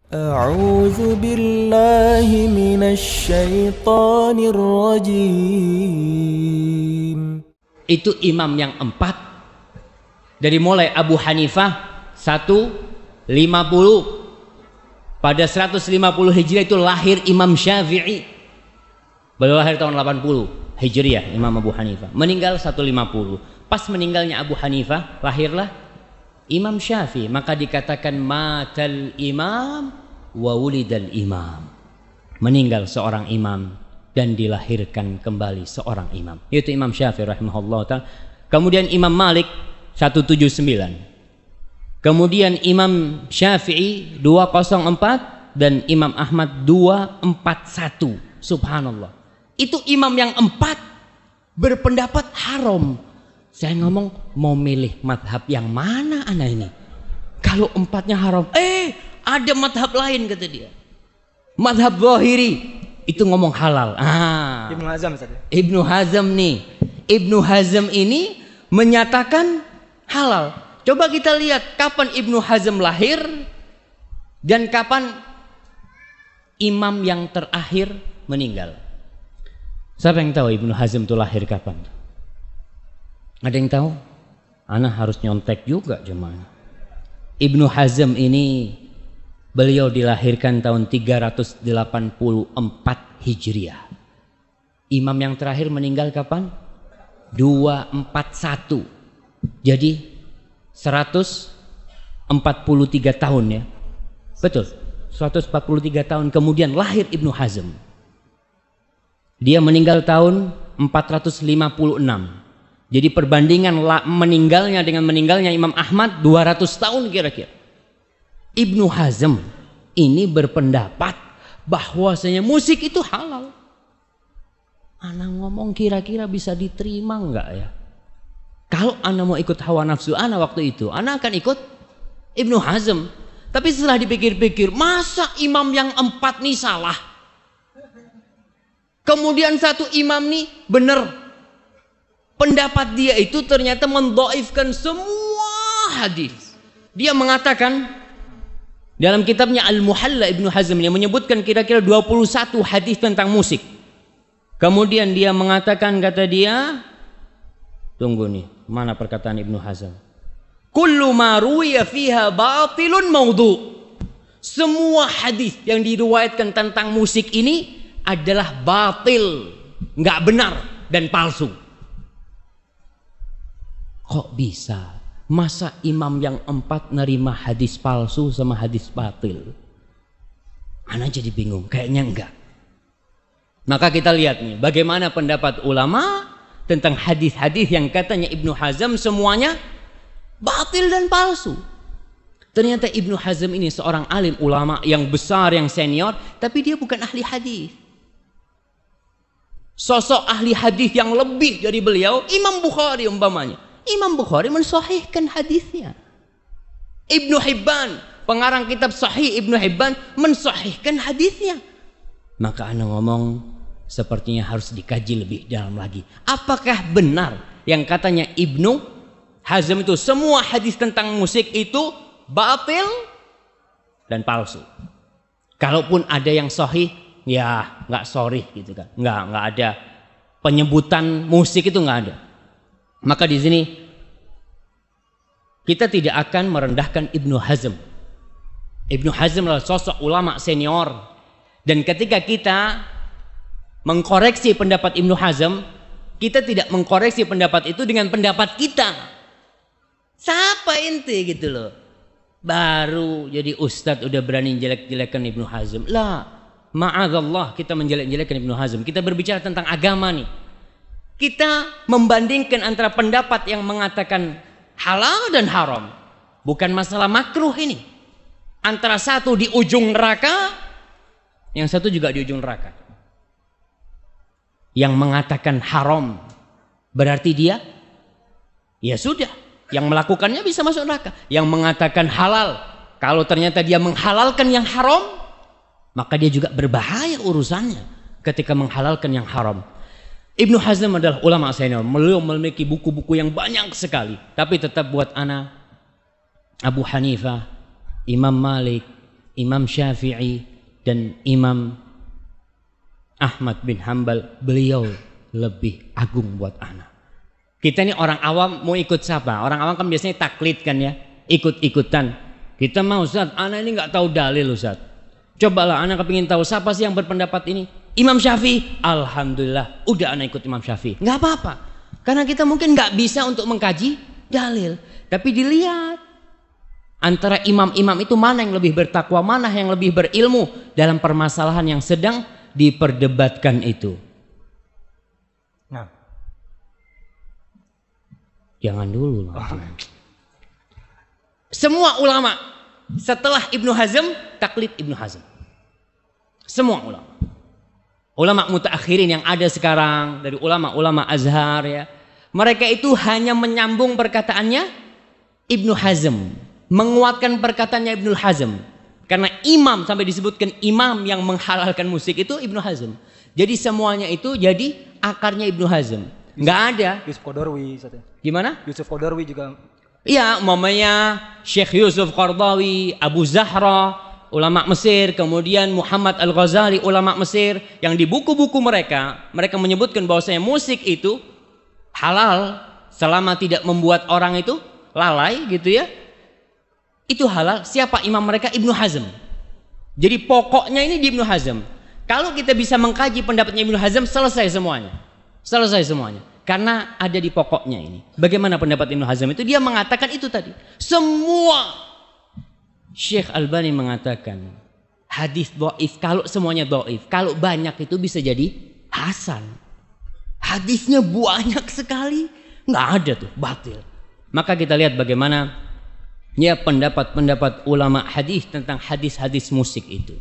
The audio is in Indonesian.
أعوذ بالله من الشيطان الرجيم. Itu imam yang empat. Dari mulai Abu Hanifah 150. Pada 150 Hijriah itu lahir Imam Syafi'i. Beliau lahir tahun 80 Hijriah, Imam Abu Hanifah. Meninggal 150. Pas meninggalnya Abu Hanifah, lahirlah Imam Syafi'i. Maka dikatakan matal imam wa wulidal imam. Meninggal seorang imam dan dilahirkan kembali seorang imam. Itu Imam Syafi'i rahimahullah ta'ala. Kemudian Imam Malik 179. Kemudian Imam Syafi'i 204 dan Imam Ahmad 241. Subhanallah. Itu imam yang empat berpendapat haram. Saya ngomong mau milih madhab yang mana anak ini? Kalau empatnya haram, ada madhab lain kata dia. Madhab Zahiri itu ngomong halal. Ibnu Hazm Ustaz. Ibnu Hazm nih. Ibnu Hazm ini menyatakan halal. Coba kita lihat kapan Ibnu Hazm lahir dan kapan imam yang terakhir meninggal. Siapa yang tahu Ibnu Hazm itu lahir kapan? Ada yang tahu? Ana harus nyontek juga jemaah. Ibnu Hazm ini beliau dilahirkan tahun 384 Hijriah. Imam yang terakhir meninggal kapan? 241. Jadi 143 tahun ya. Betul. 143 tahun kemudian lahir Ibnu Hazm. Dia meninggal tahun 456. Jadi perbandingan meninggalnya dengan meninggalnya Imam Ahmad 200 tahun kira-kira. Ibnu Hazm ini berpendapat bahwasanya musik itu halal. Ana ngomong kira-kira bisa diterima enggak ya? Kalau ana mau ikut hawa nafsu ana waktu itu, ana akan ikut Ibnu Hazm. Tapi setelah dipikir-pikir, masa imam yang empat nih salah? Kemudian satu imam nih benar. Pendapat dia itu ternyata mendhaifkan semua hadis. Dia mengatakan dalam kitabnya Al-Muhalla Ibnu Hazm yang menyebutkan kira-kira 21 hadis tentang musik. Kemudian dia mengatakan, kata dia, tunggu nih, mana perkataan Ibnu Hazm? Kullu ma ruwiya fiha batilun maudhu. Semua hadis yang diriwayatkan tentang musik ini adalah batil, nggak benar dan palsu. Kok bisa? Masa imam yang empat nerima hadis palsu sama hadis batil? Ana jadi bingung, kayaknya enggak. Maka kita lihat nih, bagaimana pendapat ulama tentang hadis-hadis yang katanya Ibnu Hazm semuanya batil dan palsu. Ternyata Ibnu Hazm ini seorang alim ulama yang besar, yang senior, tapi dia bukan ahli hadis. Sosok ahli hadis yang lebih dari beliau, Imam Bukhari umpamanya. Imam Bukhari mensahihkan hadisnya. Ibnu Hibban, pengarang kitab Sahih Ibnu Hibban, mensahihkan hadisnya. Maka ana ngomong, sepertinya harus dikaji lebih dalam lagi. Apakah benar yang katanya Ibnu Hazm itu semua hadis tentang musik itu batil dan palsu? Kalaupun ada yang sahih, ya nggak sorry gitu kan, nggak ada penyebutan musik itu nggak ada. Maka di sini kita tidak akan merendahkan Ibnu Hazm. Ibnu Hazm adalah sosok ulama senior, dan ketika kita mengkoreksi pendapat Ibnu Hazm, kita tidak mengkoreksi pendapat itu dengan pendapat kita. Siapa ente gitu loh, baru jadi ustadz udah berani jelek-jelekan Ibnu Hazm. Lah, ma'adzallah kita menjelek-jelekan Ibnu Hazm. Kita berbicara tentang agama nih. Kita membandingkan antara pendapat yang mengatakan halal dan haram. Bukan masalah makruh ini. Antara satu di ujung neraka, yang satu juga di ujung neraka. Yang mengatakan haram berarti dia, ya sudah, yang melakukannya bisa masuk neraka. Yang mengatakan halal, kalau ternyata dia menghalalkan yang haram, maka dia juga berbahaya urusannya ketika menghalalkan yang haram. Ibnu Hazm adalah ulama senior. Beliau memiliki buku-buku yang banyak sekali. Tapi tetap buat ana, Abu Hanifah, Imam Malik, Imam Syafi'i dan Imam Ahmad bin Hambal, beliau lebih agung buat ana. Kita ini orang awam mau ikut siapa? Orang awam kan biasanya taklid kan ya, ikut-ikutan. Kita mau Ustaz, ana ini nggak tahu dalil Ustaz. Cobalah ana kepingin tahu siapa sih yang berpendapat ini? Imam Syafi'i. Alhamdulillah, udah ana ikut Imam Syafi'i. Nggak apa-apa. Karena kita mungkin nggak bisa untuk mengkaji dalil. Tapi dilihat antara imam-imam itu mana yang lebih bertakwa, mana yang lebih berilmu dalam permasalahan yang sedang diperdebatkan itu. Nah, jangan dulu. Semua ulama setelah Ibnu Hazm taklid Ibnu Hazm. Semua ulama. Ulama mutaakhirin yang ada sekarang dari ulama-ulama Azhar ya. Mereka itu hanya menyambung perkataannya Ibnu Hazm, menguatkan perkataannya Ibnu Hazm. Karena imam sampai disebutkan imam yang menghalalkan musik itu Ibnu Hazm. Jadi semuanya itu jadi akarnya Ibnu Hazm. Nggak ada. Yusuf Qaradawi. Gimana? Yusuf Qaradawi juga. Iya, umpamanya Syekh Yusuf Qaradawi, Abu Zahra, ulama Mesir, kemudian Muhammad Al-Ghazali, ulama Mesir, yang di buku-buku mereka menyebutkan bahwasanya musik itu halal selama tidak membuat orang itu lalai gitu ya. Itu halal. Siapa imam mereka? Ibnu Hazm. Jadi pokoknya ini di Ibnu Hazm. Kalau kita bisa mengkaji pendapatnya Ibnu Hazm, selesai semuanya. Selesai semuanya. Karena ada di pokoknya ini. Bagaimana pendapat Ibnu Hazm itu? Dia mengatakan itu tadi. Semua. Syekh Albani mengatakan hadis dhaif, kalau semuanya dhaif, kalau banyak itu bisa jadi hasan. Hadisnya banyak sekali, nggak ada tuh, batil. Maka kita lihat bagaimana ya pendapat-pendapat ulama hadis tentang hadis-hadis musik itu.